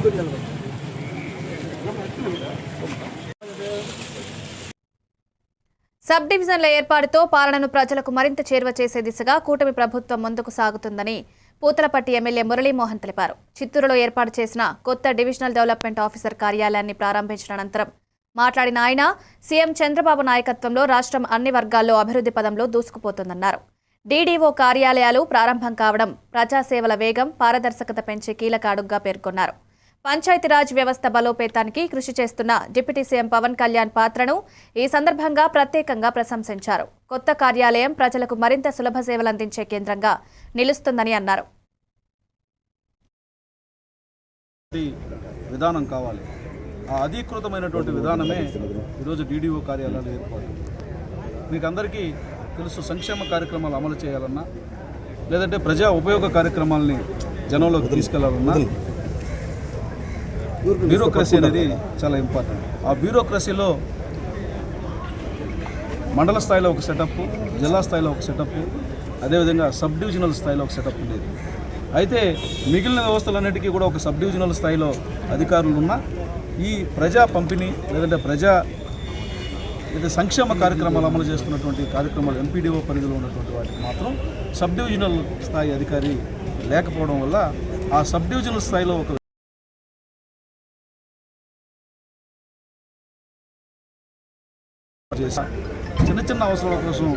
Sub డివిజన్ల ఏర్పాటుతో పాలనను ప్రజలకు మరింత చేరువ చేసే దిశగా కూటమి ప్రభుత్వం ముందుకు సాగుతుందని పూతలపట్టి ఎమ్మెల్యే మురళీమోహన్ తెలిపారు. చిత్తూరులో ఏర్పాటు చేసిన కొత్త డివిజనల్ డెవలప్మెంట్ ఆఫీసర్ కార్యాలయాన్ని ప్రారంభించిన అనంతరం మాట్లాడిన ఆయన సీఎం చంద్రబాబు నాయకత్వంలో రాష్ట్రం అన్ని వర్గాల్లో అభివృద్ధి పదంలో దూసుకుపోతుందన్నారు. డీడీఓ కార్యాలయాలు ప్రారంభం కావడం ప్రజాసేవల వేగం, పారదర్శకత పెంచే కీలక అడుగుగా పేర్కొన్నారు. పంచాయతీరాజ్ వ్యవస్థ బలోపేతానికి కృషి చేస్తున్న డిప్యూటీ సీఎం పవన్ కళ్యాణ్ పాత్రను ఈ సందర్భంగా ప్రత్యేకంగా ప్రశంసించారు. కొత్త కార్యాలయం ప్రజలకు మరింత సులభ సేవలందించే కేంద్రంగా నిలుస్తుందని అన్నారు. విధానం కావాలి. ఆ అధీకృతమైనటువంటి విధానమే ఈరోజు డీడీఓ కార్యాలయాల ఏర్పాటు. మీకు అందరికీ తెలుసు, సంక్షేమ కార్యక్రమాలు అమలు చేయాలన్నా లేదంటే ప్రజా ఉపయోగ కార్యక్రమాలని జనంలోకి తీసుకెళ్లాలన్నా బ్యూరోక్రసీ అనేది చాలా ఇంపార్టెంట్. ఆ బ్యూరోక్రసీలో మండల స్థాయిలో ఒక సెటప్, జిల్లా స్థాయిలో ఒక సెటప్, అదేవిధంగా సబ్ డివిజనల్ స్థాయిలో ఒక సెటప్ ఉండేది. అయితే మిగిలిన వ్యవస్థలన్నిటికీ కూడా ఒక సబ్ డివిజనల్ స్థాయిలో అధికారులు ఉన్న ఈ ప్రజా పంపిణీ లేదంటే సంక్షేమ కార్యక్రమాలు అమలు చేస్తున్నటువంటి కార్యక్రమాలు ఎంపీడీఓ పరిధిలో ఉన్నటువంటి వాటికి మాత్రం సబ్ డివిజనల్ స్థాయి అధికారి లేకపోవడం వల్ల ఆ సబ్ డివిజనల్ స్థాయిలో ఒక చిన్న చిన్న అవసరాల కోసం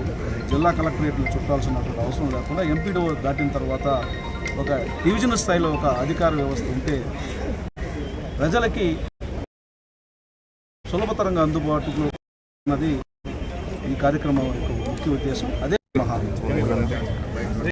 జిల్లా కలెక్టరేట్లు చుట్టాల్సినటువంటి అవసరం లేకుండా ఎంపీడీఓ దాటిన తర్వాత ఒక డివిజనల్ స్థాయిలో ఒక అధికార వ్యవస్థ ఉంటే ప్రజలకి సులభతరంగా అందుబాటులో ఉన్నది ఈ కార్యక్రమం యొక్క ముఖ్య ఉద్దేశం. అదే మహాన్